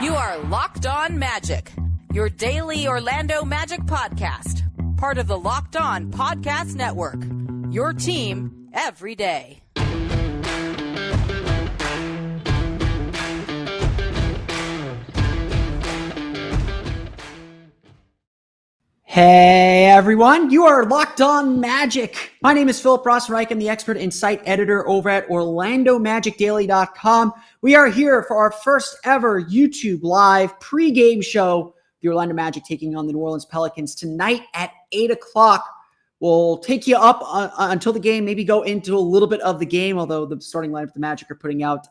You are Locked On Magic, your daily Orlando Magic podcast, part of the Locked On Podcast Network, your team every day. Hey everyone, you are Locked On Magic. My name is Philip Rossreich. I'm the expert and site editor over at OrlandoMagicDaily.com. We are here for our first ever YouTube live pregame show. The Orlando Magic taking on the New Orleans Pelicans tonight at 8 o'clock. We'll take you up until the game, maybe go into a little bit of the game, although the starting lineup the Magic are putting out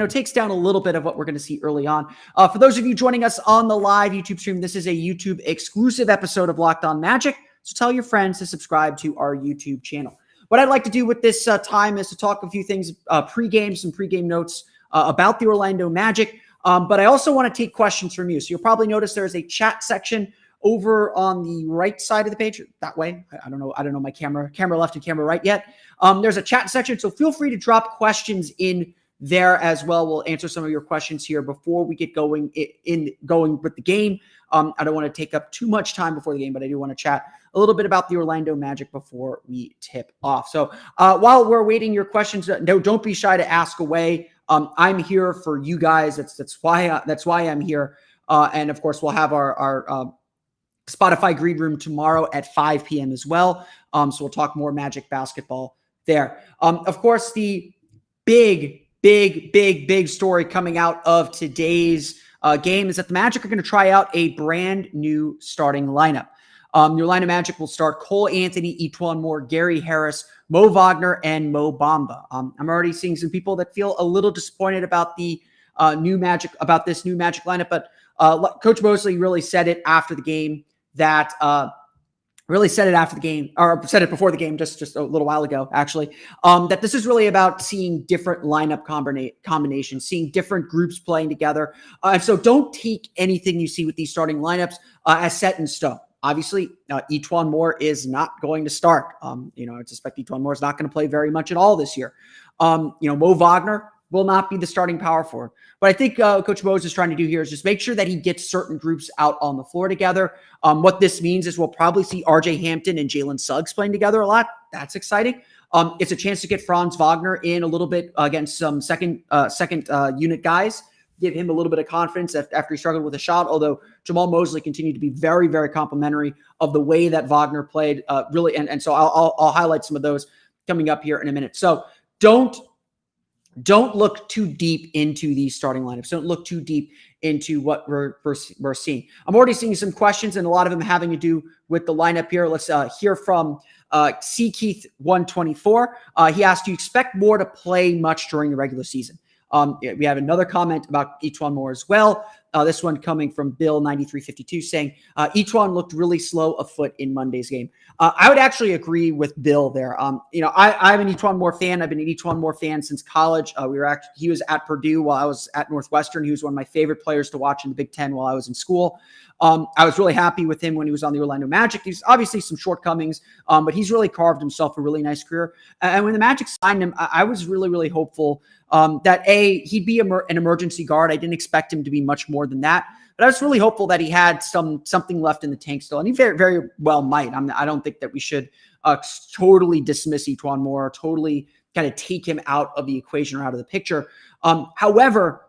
takes down a little bit of what we're going to see early on. For those of you joining us on the live YouTube stream, this is a YouTube exclusive episode of Locked On Magic. So tell your friends to subscribe to our YouTube channel. What I'd like to do with this time is to talk a few things, some pregame notes about the Orlando Magic. But I also want to take questions from you. So you'll probably notice there's a chat section over on the right side of the page. That way, I don't know my camera left and camera right yet. There's a chat section, so feel free to drop questions in there as well. We'll answer some of your questions here before we get going with the game. I don't want to take up too much time before the game, but I do want to chat a little bit about the Orlando Magic before we tip off. So while we're waiting your questions, don't be shy to ask away. I'm here for you guys. That's why I'm here. And of course, we'll have our Spotify Green Room tomorrow at 5 p.m. as well. So we'll talk more Magic basketball there. Of course, the big story coming out of today's game is that the Magic are going to try out a brand new starting lineup. Your Orlando Magic will start Cole Anthony, E'Twaun Moore, Gary Harris, Mo Wagner, and Mo Bamba. I'm already seeing some people that feel a little disappointed about the new Magic lineup, but Coach Mosley really said it after the game that or said it before the game, just a little while ago, actually, that this is really about seeing different lineup combinations, seeing different groups playing together. And so don't take anything you see with these starting lineups as set in stone. Obviously, E'Twaun Moore is not going to start. I suspect E'Twaun Moore is not going to play very much at all this year. Mo Wagner will not be the starting power forward. What I think Coach Mose is trying to do here is just make sure that he gets certain groups out on the floor together. What this means is we'll probably see RJ Hampton and Jalen Suggs playing together a lot. That's exciting. It's a chance to get Franz Wagner in a little bit against some second unit guys, give him a little bit of confidence after he struggled with a shot, although Jamal Mosley continued to be very, very complimentary of the way that Wagner played, really. And so I'll highlight some of those coming up here in a minute. So don't look too deep into these starting lineups. Don't look too deep into what we're seeing. I'm already seeing some questions, and a lot of them having to do with the lineup here. Let's hear from C. Keith 124. He asked, do you expect Moore to play much during the regular season? We have another comment about E'Twaun Moore as well. This one coming from Bill 9352 saying, E'Twaun looked really slow afoot in Monday's game. I would actually agree with Bill there. I'm an E'Twaun Moore fan. I've been an E'Twaun Moore fan since college. He was at Purdue while I was at Northwestern. He was one of my favorite players to watch in the Big Ten while I was in school. I was really happy with him when he was on the Orlando Magic. He's obviously some shortcomings, but he's really carved himself a really nice career. And when the Magic signed him, I was really, really hopeful that he'd be an emergency guard. I didn't expect him to be much more than that, but I was really hopeful that he had something left in the tank still, and he very, very well might. I don't think that we should totally dismiss E'Twaun Moore, totally kind of take him out of the equation or out of the picture. However,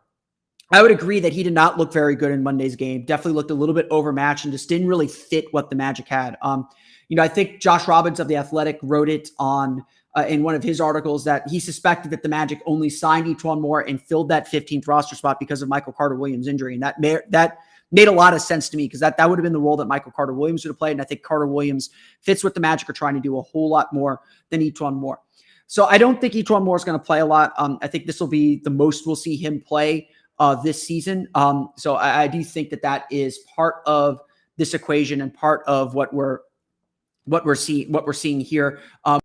I would agree that he did not look very good in Monday's game. Definitely looked a little bit overmatched and just didn't really fit what the Magic had. I think Josh Robbins of The Athletic wrote it on in one of his articles that he suspected that the Magic only signed E'Twaun Moore and filled that 15th roster spot because of Michael Carter-Williams' injury. And that made a lot of sense to me because that would have been the role that Michael Carter-Williams would have played. And I think Carter-Williams fits what the Magic are trying to do a whole lot more than E'Twaun Moore. So I don't think E'Twaun Moore is going to play a lot. I think this will be the most we'll see him play this season. So I do think that is part of this equation and part of what we're seeing here. I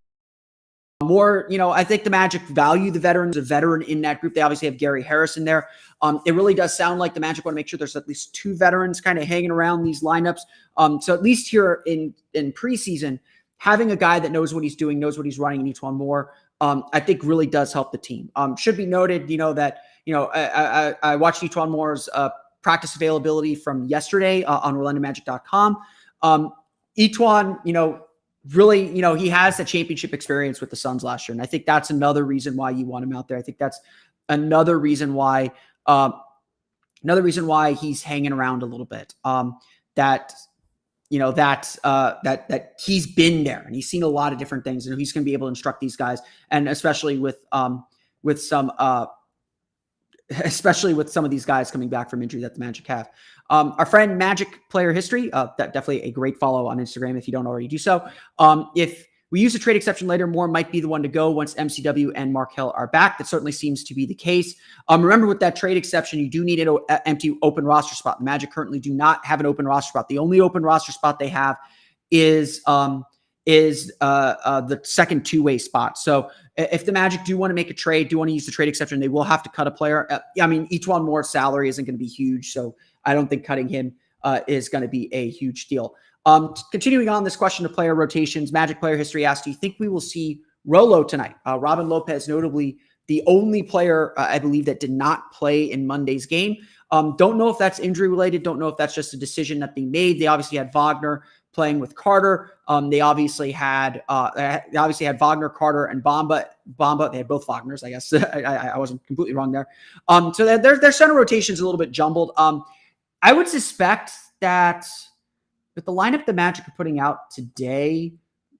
think the Magic value the veterans, a veteran in that group. They obviously have Gary Harris in there. It really does sound like the Magic want to make sure there's at least two veterans kind of hanging around these lineups. So at least here in preseason, having a guy that knows what he's doing, knows what he's running in E'Twaun Moore, I think really does help the team. Should be noted, that I watched Etuan Moore's practice availability from yesterday on OrlandoMagic.com. Etuan, really, he has the championship experience with the Suns last year. And I think that's another reason why you want him out there. I think that's another reason why he's hanging around a little bit. That he's been there and he's seen a lot of different things, and he's going to be able to instruct these guys. And especially with some of these guys coming back from injury that the Magic have. Our friend Magic Player History, that definitely a great follow on Instagram if you don't already do so. If we use a trade exception later, Moore might be the one to go once MCW and Markelle are back. That certainly seems to be the case. Remember, with that trade exception, you do need an empty open roster spot. The Magic currently do not have an open roster spot. The only open roster spot they have is the second two-way spot. So if the Magic do want to make a trade, do want to use the trade exception, they will have to cut a player. Etuan Moore's salary isn't going to be huge, so I don't think cutting him is going to be a huge deal. Continuing on this question of player rotations, Magic Player History asks, do you think we will see Rolo tonight? Robin Lopez, notably the only player, I believe, that did not play in Monday's game. Don't know if that's injury related. Don't know if that's just a decision that they made. They obviously had Wagner playing with Carter. They obviously had Wagner, Carter, and Bamba. They had both Wagners, I guess. I wasn't completely wrong there. So their center rotation is a little bit jumbled. I would suspect that with the lineup the Magic are putting out today,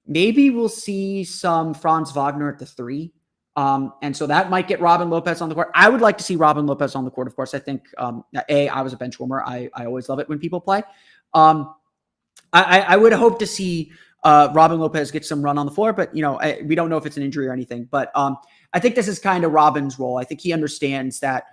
maybe we'll see some Franz Wagner at the 3. And so that might get Robin Lopez on the court. I would like to see Robin Lopez on the court, of course. I think, I was a bench warmer. I always love it when people play. I would hope to see Robin Lopez get some run on the floor, but we don't know if it's an injury or anything. But I think this is kind of Robin's role. I think he understands that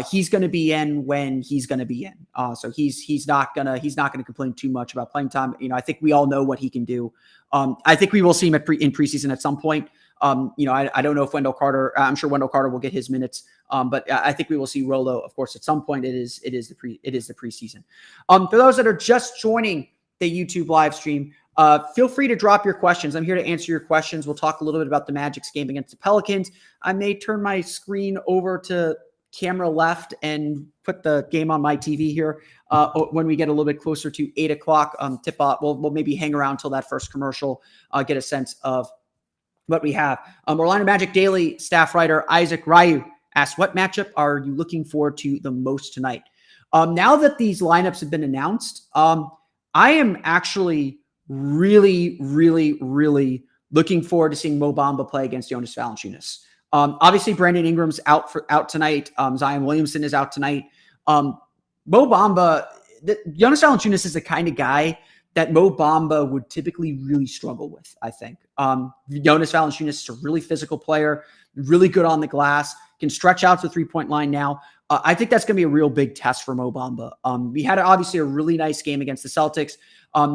he's going to be in when he's going to be in. So he's not gonna complain too much about playing time. I think we all know what he can do. I think we will see him in preseason at some point. I don't know if Wendell Carter. I'm sure Wendell Carter will get his minutes. But I think we will see Rolo, of course, at some point. It is the preseason. For those that are just joining the YouTube live stream, feel free to drop your questions. I'm here to answer your questions. We'll talk a little bit about the Magic's game against the Pelicans. I may turn my screen over to camera left and put the game on my TV here when we get a little bit closer to 8 o'clock tip off. We'll maybe hang around till that first commercial, get a sense of what we have. Orlando Magic Daily staff writer Isaac Ryu asks, what matchup are you looking forward to the most tonight? Now that these lineups have been announced, I am actually really, really, really looking forward to seeing Mo Bamba play against Jonas Valanciunas. Obviously, Brandon Ingram's out tonight. Zion Williamson is out tonight. Mo Bamba, Jonas Valanciunas is the kind of guy that Mo Bamba would typically really struggle with, I think. Jonas Valanciunas is a really physical player, really good on the glass, can stretch out to the three-point line now. I think that's going to be a real big test for Mo Bamba. We had obviously a really nice game against the Celtics.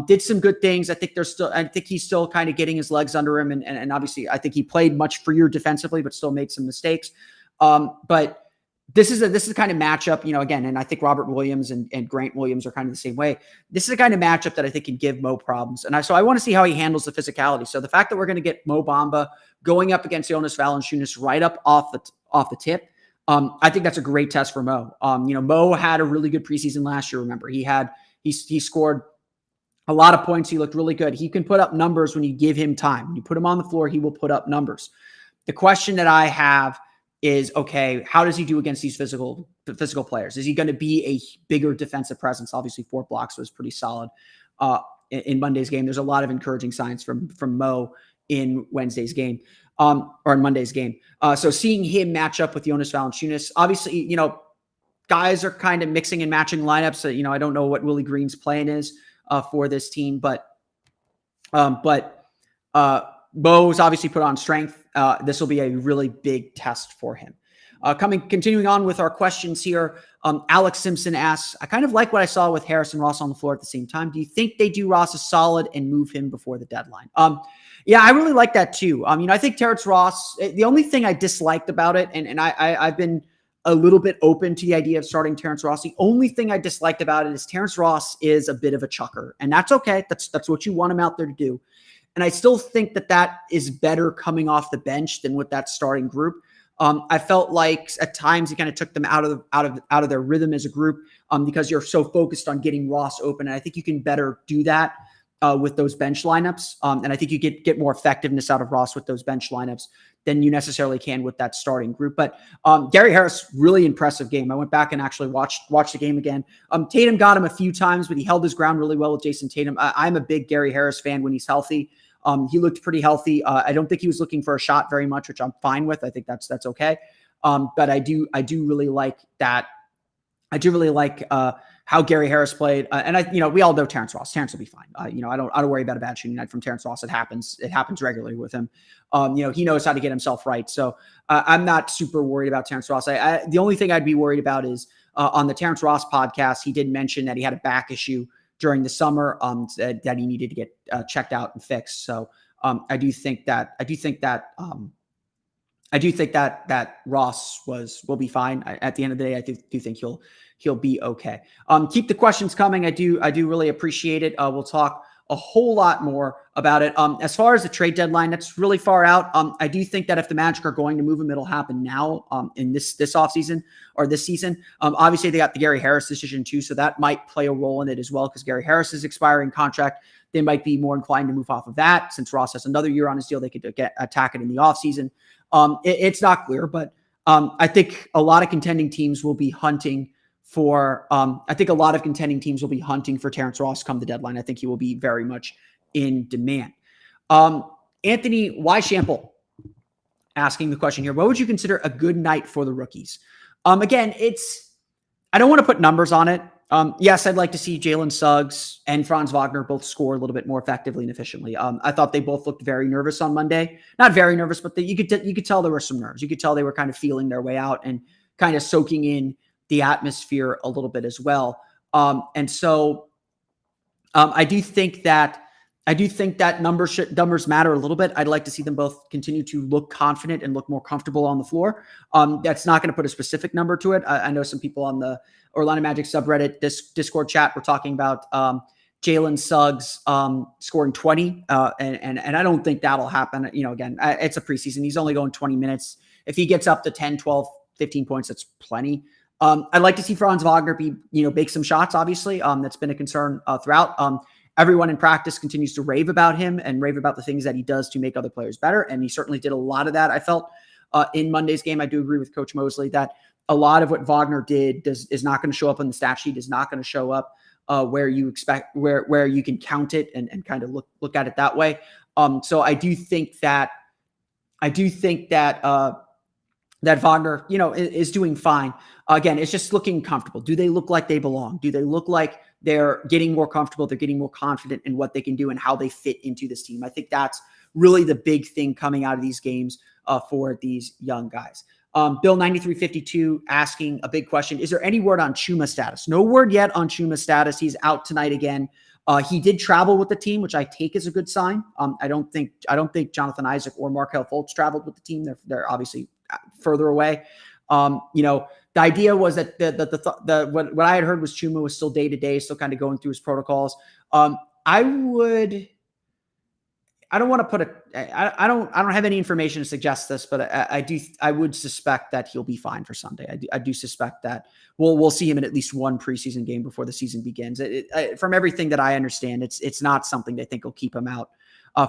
Did some good things. I think he's still kind of getting his legs under him. And obviously I think he played much freer defensively, but still made some mistakes. But this is the kind of matchup, again, and I think Robert Williams and Grant Williams are kind of the same way. This is the kind of matchup that I think can give Mo problems. And so I want to see how he handles the physicality. So the fact that we're going to get Mo Bamba going up against Jonas Valanciunas right up off the tip, I think that's a great test for Mo. Mo had a really good preseason last year. Remember, he scored a lot of points. He looked really good. He can put up numbers when you give him time. When you put him on the floor, he will put up numbers. The question that I have is, okay, how does he do against these physical players? Is he going to be a bigger defensive presence? Obviously, 4 blocks was pretty solid in Monday's game. There's a lot of encouraging signs from Mo in Wednesday's game or in Monday's game. So seeing him match up with Jonas Valanciunas, obviously, guys are kind of mixing and matching lineups. So, I don't know what Willie Green's plan is for this team, but Mo's obviously put on strength. This will be a really big test for him. Continuing on with our questions here, Alex Simpson asks, I kind of like what I saw with Harris and Ross on the floor at the same time. Do you think they do Ross a solid and move him before the deadline? Yeah, I really like that too. I think Terrence Ross, the only thing I disliked about it, and I've been a little bit open to the idea of starting Terrence Ross. The only thing I disliked about it is Terrence Ross is a bit of a chucker, and that's okay. That's what you want him out there to do. And I still think that is better coming off the bench than with that starting group. I felt like at times he kind of took them out of their rhythm as a group because you're so focused on getting Ross open. And I think you can better do that with those bench lineups. And I think you get more effectiveness out of Ross with those bench lineups than you necessarily can with that starting group. But Gary Harris, really impressive game. I went back and actually watched the game again. Tatum got him a few times, but he held his ground really well with Jason Tatum. I'm a big Gary Harris fan when he's healthy. He looked pretty healthy. I don't think he was looking for a shot very much, which I'm fine with. I think that's okay. But I do really like that. I do really like how Gary Harris played. And we all know Terrence Ross. Terrence will be fine. I don't worry about a bad shooting night from Terrence Ross. It happens regularly with him. He knows how to get himself right. So I'm not super worried about Terrence Ross. The only thing I'd be worried about is on the Terrence Ross podcast, he did mention that he had a back issue during the summer that he needed to get checked out and fixed. So I do think that Ross will be fine. At the end of the day, I do think he'll be okay. Keep the questions coming. I do really appreciate it. We'll talk a whole lot more about it. As far as the trade deadline, that's really far out. I do think that if the Magic are going to move him, it'll happen now in this offseason or this season. Obviously, they got the Gary Harris decision too, so that might play a role in it as well because Gary Harris is expiring contract. They might be more inclined to move off of that. Since Ross has another year on his deal, they could attack it in the offseason. It's not clear, but I think a lot of contending teams will be hunting for Terrence Ross come the deadline. I think he will be very much in demand. Anthony Weishampel asking the question here. What would you consider a good night for the rookies? Again, I don't want to put numbers on it. Yes, I'd like to see Jalen Suggs and Franz Wagner both score a little bit more effectively and efficiently. I thought they both looked very nervous on Monday. Not very nervous, but you could tell there were some nerves. You could tell they were kind of feeling their way out and kind of soaking in the atmosphere a little bit as well. And so I do think that numbers matter a little bit. I'd like to see them both continue to look confident and look more comfortable on the floor. That's not going to put a specific number to it. I know some people on the Orlando Magic subreddit, this Discord chat, were talking about Jalen Suggs scoring 20. And I don't think that'll happen. Again, it's a preseason. He's only going 20 minutes. If he gets up to 10, 12, 15 points, that's plenty. I'd like to see Franz Wagner make some shots, obviously. That's been a concern throughout. Everyone in practice continues to rave about him and rave about the things that he does to make other players better. And he certainly did a lot of that. I felt in Monday's game, I do agree with Coach Mosley that a lot of what Wagner did is not going to show up on the stat sheet, is not going to show up where you expect, where you can count it and kind of look at it that way. So I do think that Wagner, is doing fine. Again, it's just looking comfortable. Do they look like they belong? Do they look like they're getting more comfortable? They're getting more confident in what they can do and how they fit into this team. I think that's really the big thing coming out of these games for these young guys. Bill 9352 asking a big question. Is there any word on Chuma status? No word yet on Chuma status. He's out tonight again. He did travel with the team, which I take as a good sign. I don't think Jonathan Isaac or Markelle Fultz traveled with the team. They're obviously further away. The idea was that what I had heard was Chuma was still day to day, still kind of going through his protocols. I don't have any information to suggest this, but I would suspect that he'll be fine for Sunday. I do suspect that we'll see him in at least one preseason game before the season begins. From everything that I understand, it's not something they think will keep him out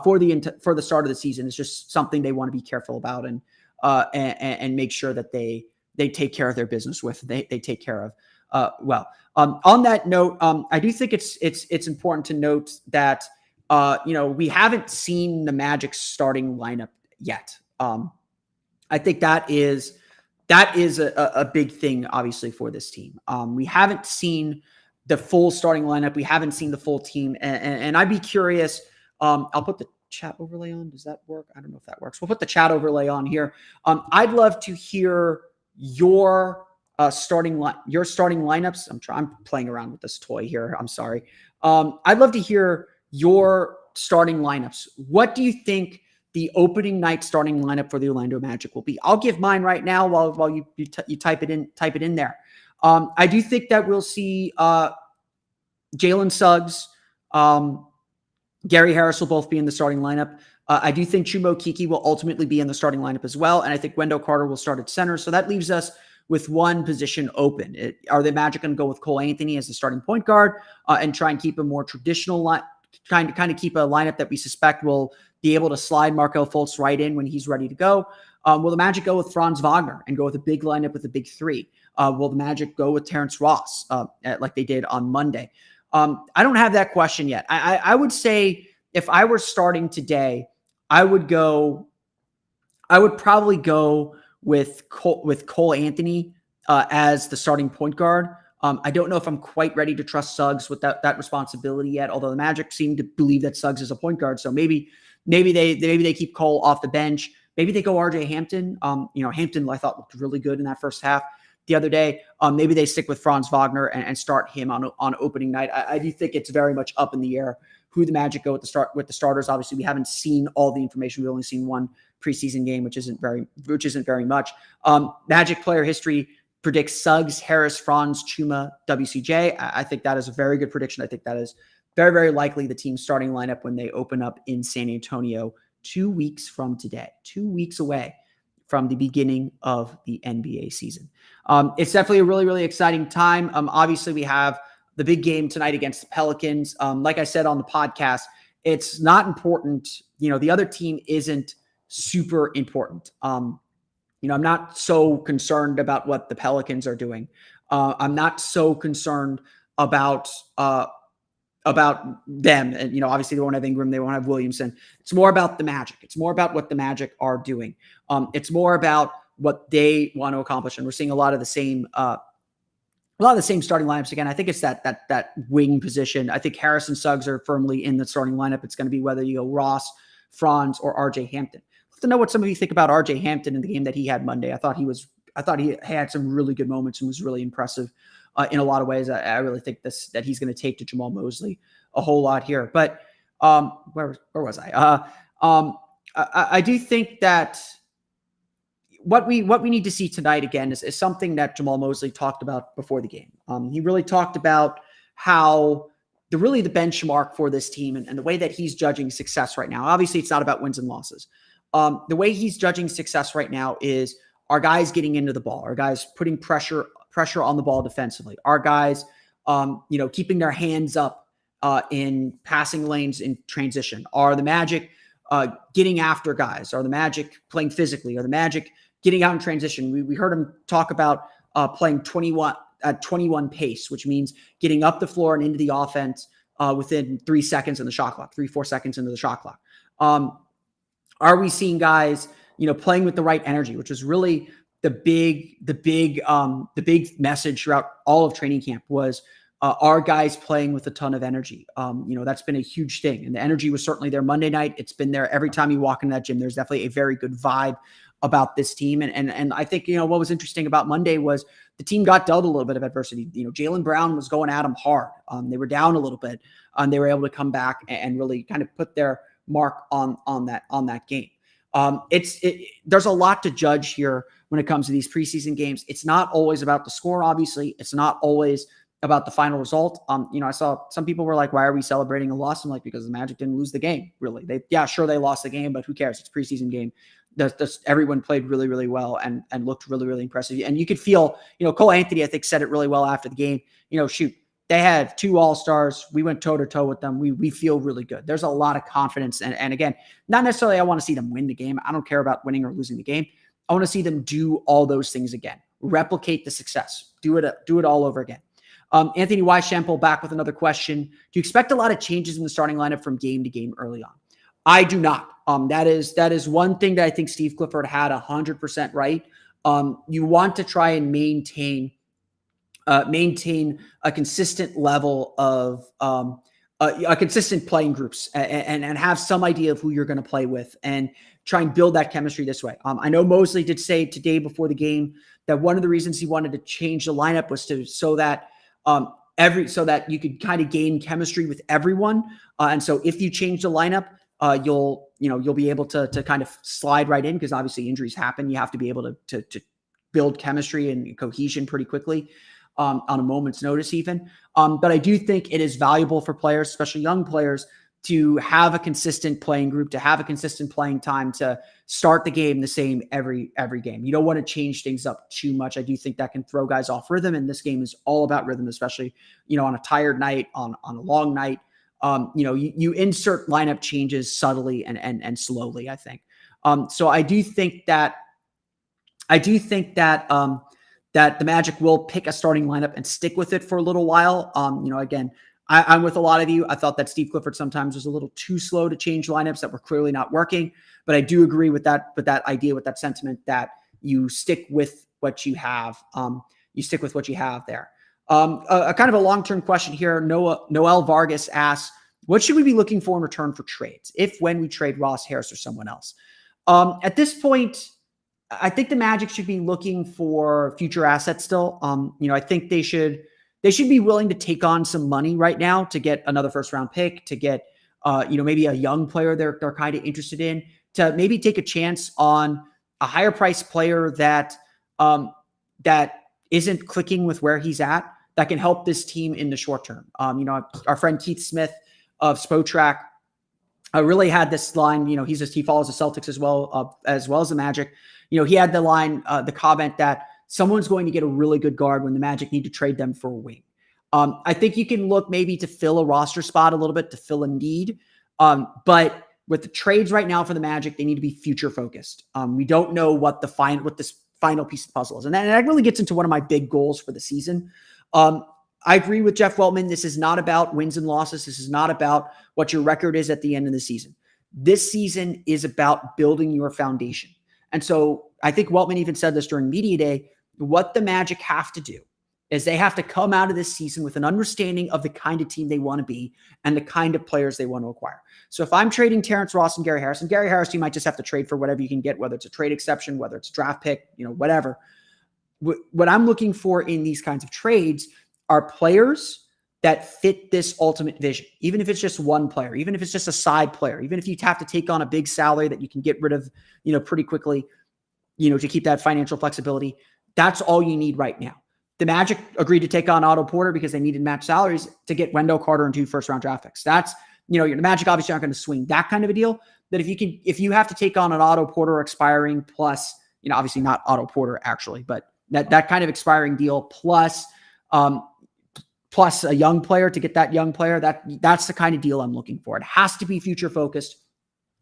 for the start of the season. It's just something they want to be careful about and make sure that they take care of their business with. They take care of well. On that note, I do think it's important to note that we haven't seen the Magic starting lineup yet. I think that is a big thing, obviously, for this team. We haven't seen the full starting lineup. We haven't seen the full team, and I'd be curious. I'll put the chat overlay on. Does that work? I don't know if that works. We'll put the chat overlay on here. I'd love to hear your starting lineups. I'm playing around with this toy here. I'm sorry. I'd love to hear your starting lineups. What do you think the opening night starting lineup for the Orlando Magic will be? I'll give mine right now while you type it in there. I do think that we'll see Jalen Suggs, Gary Harris will both be in the starting lineup. I do think Chuma Okeke will ultimately be in the starting lineup as well, and I think Wendell Carter will start at center. So that leaves us with one position open. Are the Magic going to go with Cole Anthony as the starting point guard and try and keep a more traditional line, kind of keep a lineup that we suspect will be able to slide Markelle Fultz right in when he's ready to go? Will the Magic go with Franz Wagner and go with a big lineup with a big three? Will the Magic go with Terrence Ross like they did on Monday? I don't have that question yet. I would say if I were starting today, I would probably go with Cole Anthony as the starting point guard. I don't know if I'm quite ready to trust Suggs with that responsibility yet, although the Magic seem to believe that Suggs is a point guard. So maybe they keep Cole off the bench. Maybe they go RJ Hampton. Hampton I thought looked really good in that first half the other day. Maybe they stick with Franz Wagner and start him on opening night. I do think it's very much up in the air who the Magic go with the starters. Obviously, we haven't seen all the information. We've only seen one preseason game, which isn't very much. Magic player history predicts Suggs, Harris, Franz, Chuma, WCJ. I think that is a very good prediction. I think that is very, very likely the team's starting lineup when they open up in San Antonio 2 weeks from today, 2 weeks away from the beginning of the NBA season. It's definitely a really, really exciting time. Obviously, we have the big game tonight against the Pelicans. Like I said on the podcast, it's not important. The other team isn't super important. I'm not so concerned about what the Pelicans are doing. I'm not so concerned about them. And, obviously they won't have Ingram. They won't have Williamson. It's more about the Magic. It's more about what the Magic are doing. It's more about what they want to accomplish. And we're seeing a lot of the same starting lineups again. I think it's that wing position. I think Harris and Suggs are firmly in the starting lineup. It's going to be whether you go Ross, Franz, or RJ Hampton. I'd love to know what some of you think about RJ Hampton in the game that he had Monday. I thought he had some really good moments and was really impressive in a lot of ways. I really think that he's going to take to Jamal Mosley a whole lot here. But where was I? I do think that what we need to see tonight again is something that Jamal Mosley talked about before the game. He really talked about how the benchmark for this team and the way that he's judging success right now. Obviously, it's not about wins and losses. The way he's judging success right now is our guys getting into the ball, our guys putting pressure on the ball defensively, our guys, keeping their hands up in passing lanes in transition. Are the Magic getting after guys? Are the Magic playing physically? Are the Magic getting out in transition? We heard him talk about playing 21 pace, which means getting up the floor and into the offense within 3 seconds in the shot clock, 3-4 seconds into the shot clock. Are we seeing guys, playing with the right energy, which is really the big message throughout all of training camp was, are guys playing with a ton of energy? That's been a huge thing. And the energy was certainly there Monday night. It's been there every time you walk into that gym. There's definitely a very good vibe about this team. And I think, what was interesting about Monday was the team got dealt a little bit of adversity. Jaylen Brown was going at them hard. They were down a little bit and they were able to come back and really kind of put their mark on that game. There's a lot to judge here when it comes to these preseason games. It's not always about the score, obviously. It's not always about the final result. I saw some people were like, why are we celebrating a loss? I'm like, because the Magic didn't lose the game, really. They lost the game, but who cares? It's a preseason game. Everyone played really, really well and looked really, really impressive. And you could feel, Cole Anthony, I think, said it really well after the game. They had 2 all-stars. We went toe-to-toe with them. We feel really good. There's a lot of confidence. And again, not necessarily I want to see them win the game. I don't care about winning or losing the game. I want to see them do all those things again. Replicate the success. Do it all over again. Anthony Weishampel back with another question. Do you expect a lot of changes in the starting lineup from game to game early on? I do not. That is one thing that I think Steve Clifford had 100% right. You want to try and maintain a consistent level of a consistent playing groups and have some idea of who you're going to play with and try and build that chemistry this way. I know Mosley did say today before the game that one of the reasons he wanted to change the lineup was so that you could kind of gain chemistry with everyone. And so if you change the lineup, you'll be able to kind of slide right in because obviously injuries happen. You have to be able to build chemistry and cohesion pretty quickly. On a moment's notice even. But I do think it is valuable for players, especially young players, to have a consistent playing group, to have a consistent playing time, to start the game the same every game. You don't want to change things up too much. I do think that can throw guys off rhythm, and this game is all about rhythm, especially, on a tired night, on a long night. You insert lineup changes subtly and slowly, I think. So I do think that that the Magic will pick a starting lineup and stick with it for a little while. Again, I'm with a lot of you. I thought that Steve Clifford sometimes was a little too slow to change lineups that were clearly not working, but I do agree with that idea, with that sentiment, that you stick with what you have. You stick with what you have there. A kind of a long-term question here. Noel Vargas asks, what should we be looking for in return for trades when we trade Ross Harris or someone else? At this point, I think the Magic should be looking for future assets still. I think they should be willing to take on some money right now to get another first-round pick, to get maybe a young player they're kind of interested in, to maybe take a chance on a higher-priced player that isn't clicking with where he's at, that can help this team in the short term. Our friend Keith Smith of Spotrac really had this line. He follows the Celtics as well as the Magic. He had the line, the comment that someone's going to get a really good guard when the Magic need to trade them for a wing. I think you can look maybe to fill a roster spot a little bit, to fill a need. But with the trades right now for the Magic, they need to be future focused. We don't know what this final piece of the puzzle is. And that really gets into one of my big goals for the season. I agree with Jeff Weltman. This is not about wins and losses. This is not about what your record is at the end of the season. This season is about building your foundation. And so I think Weltman even said this during Media Day. What the Magic have to do is they have to come out of this season with an understanding of the kind of team they want to be and the kind of players they want to acquire. So if I'm trading Terrence Ross and Gary Harris you might just have to trade for whatever you can get, whether it's a trade exception, whether it's a draft pick, whatever. What I'm looking for in these kinds of trades are players that fit this ultimate vision, even if it's just one player, even if it's just a side player, even if you have to take on a big salary that you can get rid of, pretty quickly, to keep that financial flexibility. That's all you need right now. The Magic agreed to take on Otto Porter because they needed match salaries to get Wendell Carter and 2 first-round draft picks. That's, the Magic obviously aren't going to swing that kind of a deal. That if you have to take on an Otto Porter expiring plus, obviously not Otto Porter actually, but that kind of expiring deal plus a young player to get that young player, that's the kind of deal I'm looking for. It has to be future focused.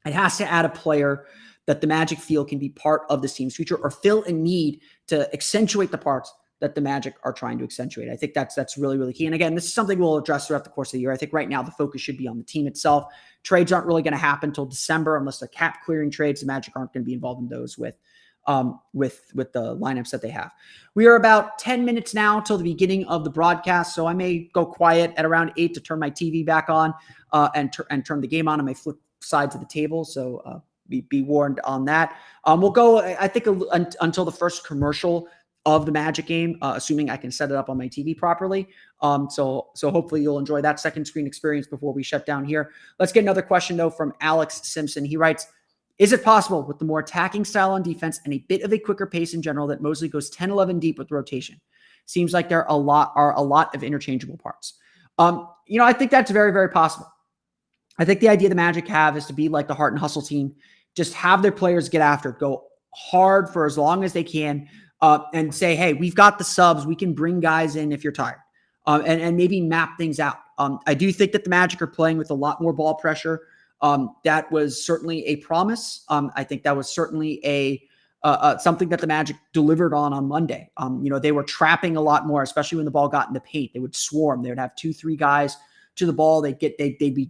It has to add a player that the Magic feel can be part of this team's future or fill a need to accentuate the parts that the Magic are trying to accentuate. I think that's really, really key. And again, this is something we'll address throughout the course of the year. I think right now the focus should be on the team itself. Trades aren't really going to happen until December unless they're cap clearing trades. The Magic aren't going to be involved in those with the lineups that they have. We are about 10 minutes now till the beginning of the broadcast, so I may go quiet at around 8 to turn my TV back on and turn the game on. I may flip sides of the table, so be warned on that. We'll go, I think, until the first commercial of the Magic game, assuming I can set it up on my TV properly. So hopefully you'll enjoy that second screen experience before we shut down here. Let's get another question, though, from Alex Simpson. He writes, is it possible with the more attacking style on defense and a bit of a quicker pace in general that Mosley goes 10-11 deep with rotation? Seems like there are a lot of interchangeable parts. I think that's very, very possible. I think the idea the Magic have is to be like the heart and hustle team, just have their players get after it, go hard for as long as they can, and say, hey, we've got the subs. We can bring guys in if you're tired, and maybe map things out. I do think that the Magic are playing with a lot more ball pressure. That was certainly a promise. I think that was certainly something that the Magic delivered on Monday. They were trapping a lot more, especially when the ball got in the paint. They would swarm. They would have 2-3 guys to the ball. They'd be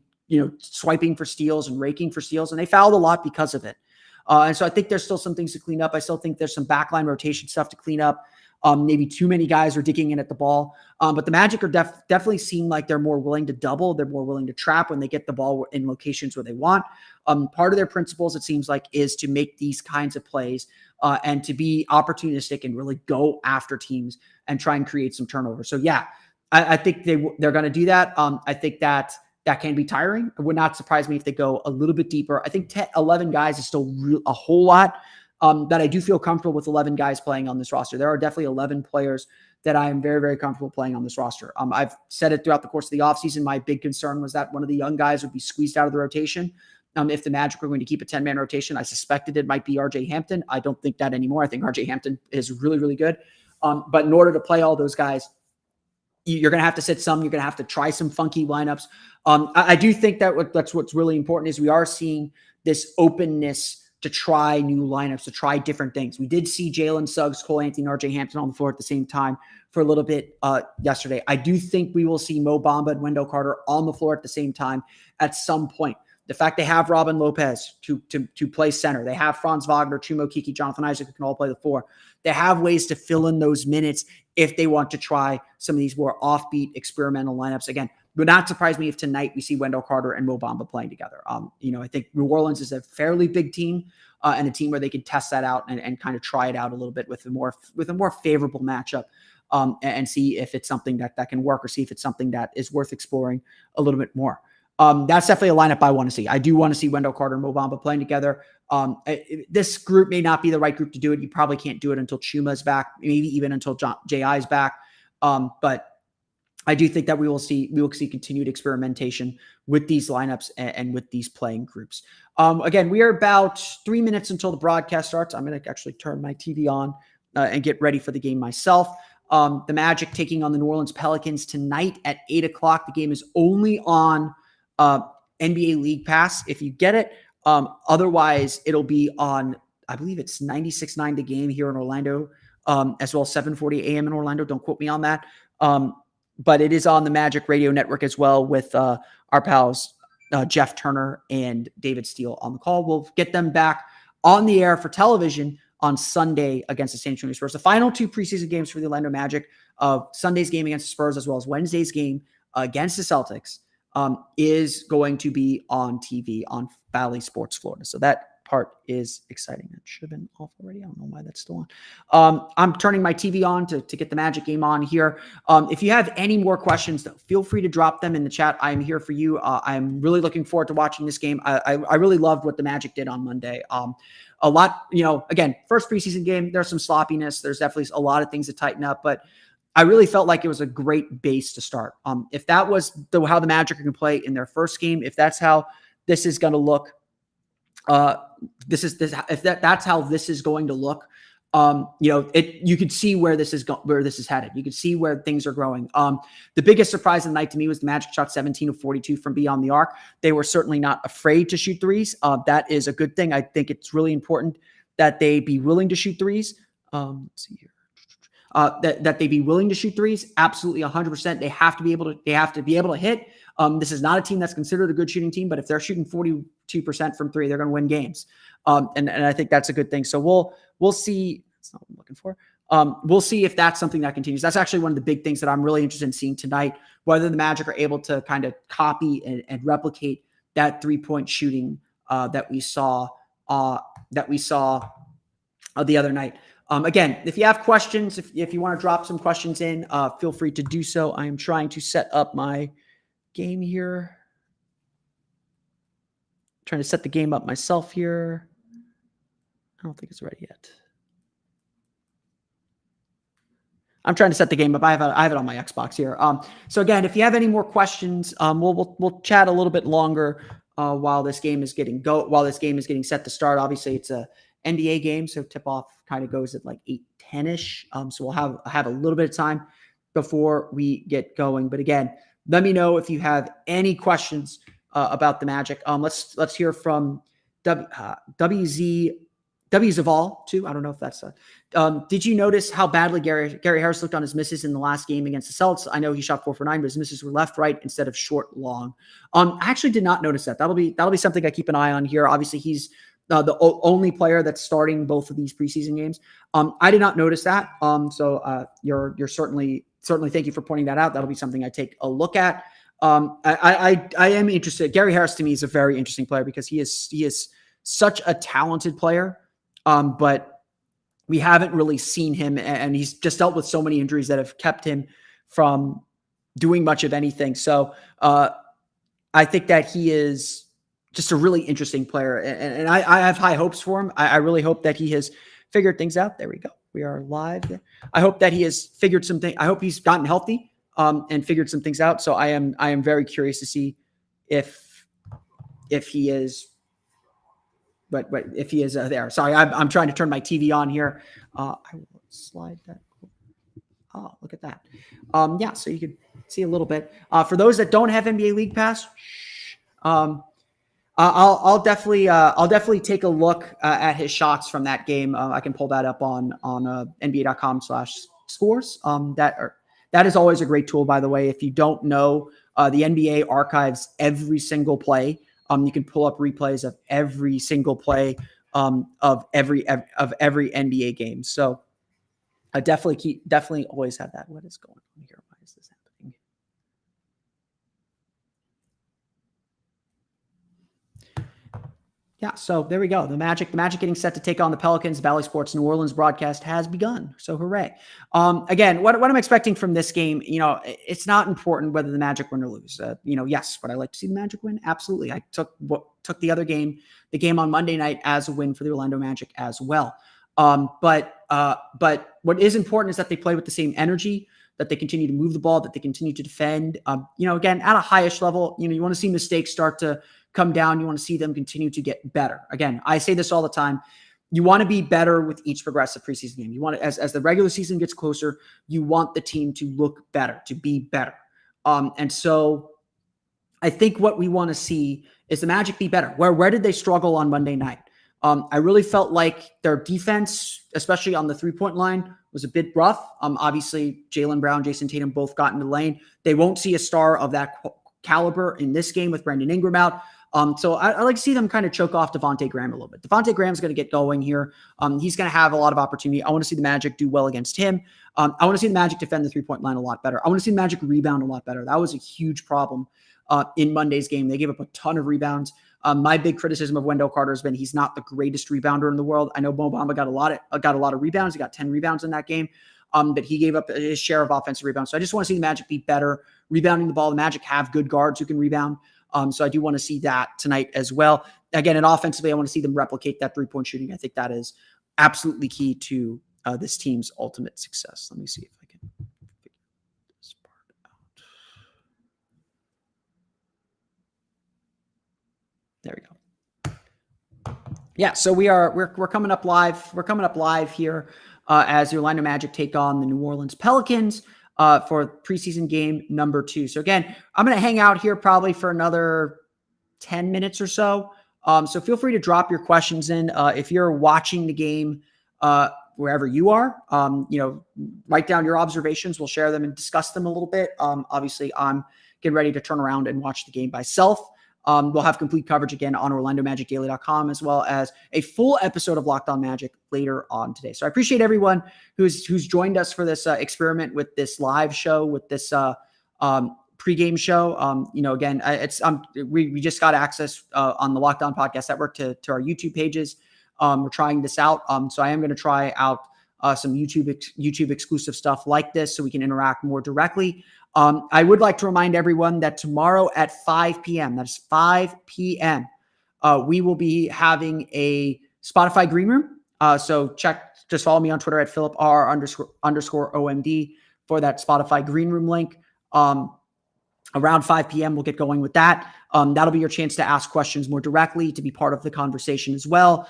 swiping for steals and raking for steals, and they fouled a lot because of it. And so I think there's still some things to clean up. I still think there's some backline rotation stuff to clean up. Maybe too many guys are digging in at the ball. But the Magic are definitely seem like they're more willing to double. They're more willing to trap when they get the ball in locations where they want. Part of their principles, it seems like, is to make these kinds of plays and to be opportunistic and really go after teams and try and create some turnovers. So, yeah, I think they're going to do that. I think that can be tiring. It would not surprise me if they go a little bit deeper. I think 11 guys is still a whole lot. That I do feel comfortable with 11 guys playing on this roster. There are definitely 11 players that I am very, very comfortable playing on this roster. I've said it throughout the course of the offseason. My big concern was that one of the young guys would be squeezed out of the rotation. If the Magic were going to keep a 10-man rotation, I suspected it might be R.J. Hampton. I don't think that anymore. I think R.J. Hampton is really, really good. But in order to play all those guys, you're going to have to sit some. You're going to have to try some funky lineups. I do think that's what's really important is we are seeing this openness to try new lineups, to try different things. We did see Jalen Suggs, Cole Anthony, and R.J. Hampton on the floor at the same time for a little bit yesterday. I do think we will see Mo Bamba and Wendell Carter on the floor at the same time at some point. The fact they have Robin Lopez to play center. They have Franz Wagner, Chuma, Kiki, Jonathan Isaac, who can all play the four. They have ways to fill in those minutes if they want to try some of these more offbeat experimental lineups. Again, would not surprise me if tonight we see Wendell Carter and Mo Bamba playing together. I think New Orleans is a fairly big team and a team where they can test that out and kind of try it out a little bit with a more favorable matchup and see if it's something that can work or see if it's something that is worth exploring a little bit more. That's definitely a lineup I want to see. I do want to see Wendell Carter and Mo Bamba playing together. This group may not be the right group to do it. You probably can't do it until Chuma is back, maybe even until J.I. is back. But I do think that we will see continued experimentation with these lineups and with these playing groups. Again, we are about 3 minutes until the broadcast starts. I'm going to actually turn my TV on and get ready for the game myself. The Magic taking on the New Orleans Pelicans tonight at 8:00. The game is only on NBA League Pass if you get it. Otherwise, it'll be on, I believe it's 96.9 The Game here in Orlando, as well as 7:40 a.m. in Orlando. Don't quote me on that. But it is on the Magic Radio Network as well with our pals Jeff Turner and David Steele on the call. We'll get them back on the air for television on Sunday against the San Antonio Spurs. The final two preseason games for the Orlando Magic, Sunday's game against the Spurs as well as Wednesday's game against the Celtics, is going to be on TV on Bally Sports Florida. So that part is exciting. It should have been off already. I don't know why that's still on. I'm turning my TV on to get the Magic game on here. If you have any more questions, feel free to drop them in the chat. I am here for you. I'm really looking forward to watching this game. I really loved what the Magic did on Monday. A lot, again, first preseason game, there's some sloppiness. There's definitely a lot of things to tighten up, but I really felt like it was a great base to start. If that was how the Magic can play in their first game, if that's how this is going to look, that's how this is going to look, you could see where this is headed. You could see where things are growing. The biggest surprise of the night to me was the Magic shot 17 of 42 from beyond the arc. They were certainly not afraid to shoot threes. That is a good thing. I think it's really important that they be willing to shoot threes. Let's see here. That they be willing to shoot threes. Absolutely 100%. They have to be able to hit. This is not a team that's considered a good shooting team, but if they're shooting 42% from three, they're going to win games. And I think that's a good thing. So we'll see. That's not what I'm looking for. We'll see if that's something that continues. That's actually one of the big things that I'm really interested in seeing tonight, whether the Magic are able to kind of copy and replicate that 3-point shooting that we saw the other night. Again, if you have questions, if you want to drop some questions in, feel free to do so. I am trying to set up my game here. Trying to set the game up myself here. I don't think it's ready yet. I'm trying to set the game up. I have it on my Xbox here. So again, if you have any more questions, we'll chat a little bit longer while this game is getting set to start. Obviously, it's a NBA game, so tip-off kind of goes at like 8:10-ish. So we'll have a little bit of time before we get going. But again, let me know if you have any questions about the Magic. Let's hear from WZ Zaval too. I don't know if that's did you notice how badly Gary Harris looked on his misses in the last game against the Celtics? I know he shot 4 for 9, but his misses were left, right instead of short, long. I actually did not notice that. That'll be something I keep an eye on here. Obviously, he's the only player that's starting both of these preseason games. I did not notice that. So you're certainly thank you for pointing that out. That'll be something I take a look at. I am interested. Gary Harris to me is a very interesting player because he is such a talented player. But we haven't really seen him, and he's just dealt with so many injuries that have kept him from doing much of anything. So I think that he is just a really interesting player, and I have high hopes for him. I really hope that he has figured things out. There we go. We are live. I hope that he has figured something. I hope he's gotten healthy and figured some things out. So I am very curious to see if he is, but if he is there. Sorry, I'm trying to turn my TV on here. I will slide that. Oh, look at that. Yeah, so you can see a little bit. For those that don't have NBA League Pass, I'll definitely take a look at his shots from that game. I can pull that up on NBA.com/scores. That is always a great tool, by the way. If you don't know, the NBA archives every single play. You can pull up replays of every single play of every NBA game. So I definitely always have that. What is going on here? Why is this happening? Yeah, so there we go. The Magic getting set to take on the Pelicans. Bally Sports New Orleans broadcast has begun. So hooray. Again, what I'm expecting from this game, it's not important whether the Magic win or lose. Yes, would I like to see the Magic win? Absolutely. I took the other game, the game on Monday night, as a win for the Orlando Magic as well. But what is important is that they play with the same energy, that they continue to move the ball, that they continue to defend. Again, at a highish level, you want to see mistakes start to come down. You want to see them continue to get better. Again, I say this all the time. You want to be better with each progressive preseason game. You want to, as the regular season gets closer, you want the team to look better, to be better. And so I think what we want to see is the Magic be better. Where did they struggle on Monday night? I really felt like their defense, especially on the three-point line, was a bit rough. Obviously, Jaylen Brown, Jason Tatum both got in the lane. They won't see a star of that caliber in this game with Brandon Ingram out. So I like to see them kind of choke off Devontae Graham a little bit. Devontae Graham's going to get going here. He's going to have a lot of opportunity. I want to see the Magic do well against him. I want to see the Magic defend the three-point line a lot better. I want to see the Magic rebound a lot better. That was a huge problem in Monday's game. They gave up a ton of rebounds. My big criticism of Wendell Carter has been he's not the greatest rebounder in the world. I know Mo Bamba got a lot of rebounds. He got 10 rebounds in that game, but he gave up his share of offensive rebounds. So I just want to see the Magic be better rebounding the ball. The Magic have good guards who can rebound. So I do want to see that tonight as well. Again, and offensively, I want to see them replicate that three-point shooting. I think that is absolutely key to this team's ultimate success. Let me see if I can figure this part out. There we go. Yeah, so we're coming up live. We're coming up live here as the Orlando Magic take on the New Orleans Pelicans for preseason game number 2. So again, I'm going to hang out here probably for another 10 minutes or so. So feel free to drop your questions in. If you're watching the game wherever you are, write down your observations. We'll share them and discuss them a little bit. Obviously, I'm getting ready to turn around and watch the game myself. We'll have complete coverage again on OrlandoMagicDaily.com, as well as a full episode of Locked On Magic later on today. So I appreciate everyone who's joined us for this experiment with this live show, with this pregame show. Again, we just got access on the Locked On Podcast Network to our YouTube pages. We're trying this out. So I am going to try out some YouTube exclusive stuff like this so we can interact more directly. I would like to remind everyone that tomorrow at 5 p.m., that's 5 p.m., we will be having a Spotify Green Room. So just follow me on Twitter at @PhilipR_OMD for that Spotify Green Room link. Around 5 p.m., we'll get going with that. That'll be your chance to ask questions more directly, to be part of the conversation as well.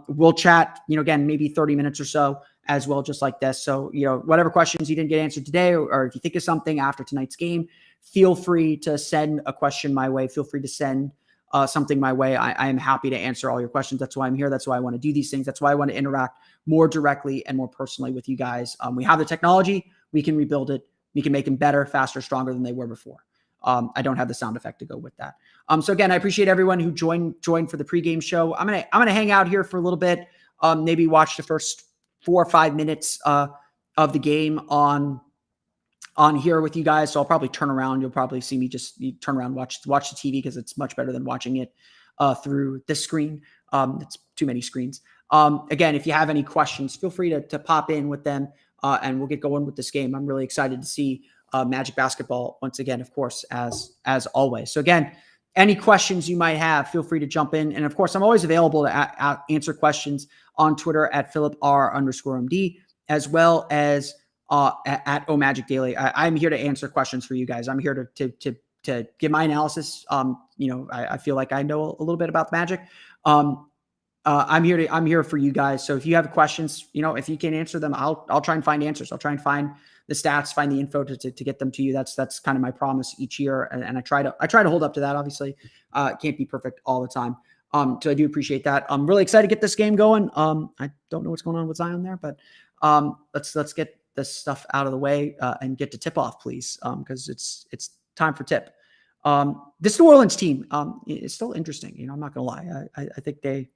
We'll chat, again, maybe 30 minutes or so as well, just like this. So, whatever questions you didn't get answered today, or if you think of something after tonight's game, feel free to send a question my way. Feel free to send something my way. I am happy to answer all your questions. That's why I'm here. That's why I want to do these things. That's why I want to interact more directly and more personally with you guys. We have the technology. We can rebuild it. We can make them better, faster, stronger than they were before. I don't have the sound effect to go with that. So again, I appreciate everyone who joined for the pregame show. I'm gonna hang out here for a little bit. Maybe watch the first 4 or 5 minutes of the game on here with you guys. So I'll probably turn around. You'll probably see me just turn around, watch the TV, because it's much better than watching it through this screen. It's too many screens. Again, if you have any questions, feel free to pop in with them, and we'll get going with this game. I'm really excited to see Magic basketball once again, of course, as always. So again, any questions you might have, feel free to jump in. And of course, I'm always available to answer questions on Twitter at PhilipR_MD. as well as at O Magic Daily. I'm here to answer questions for you guys. I'm here to give my analysis. I feel like I know a little bit about the Magic. I'm here for you guys. So if you have questions, if you can't answer them, I'll try and find answers. I'll try and find the stats, find the info to get them to you. That's kind of my promise each year. And I try to hold up to that. Obviously, can't be perfect all the time. So I do appreciate that. I'm really excited to get this game going. I don't know what's going on with Zion there, but let's get this stuff out of the way and get to tip off, please. Because it's time for tip. This New Orleans team is still interesting. I'm not gonna lie. I think they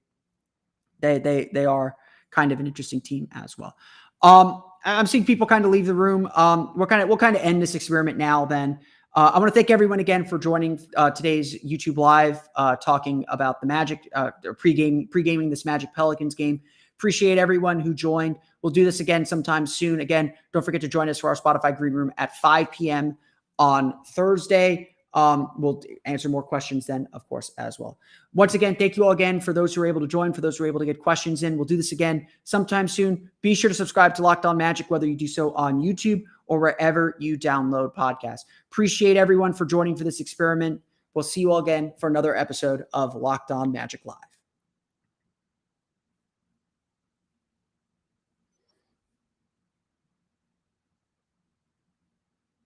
are kind of an interesting team as well. I'm seeing people kind of leave the room. We'll kind of end this experiment now. Then I want to thank everyone again for joining today's YouTube live, talking about the Magic, pregaming this Magic Pelicans game. Appreciate everyone who joined. We'll do this again sometime soon. Again, don't forget to join us for our Spotify Green Room at 5 p.m. on Thursday. We'll answer more questions then, of course, as well. Once again, thank you all again for those who are able to join, for those who are able to get questions in. We'll do this again sometime soon. Be sure to subscribe to Locked On Magic, whether you do so on YouTube or wherever you download podcasts. Appreciate everyone for joining for this experiment. We'll see you all again for another episode of Locked On Magic Live.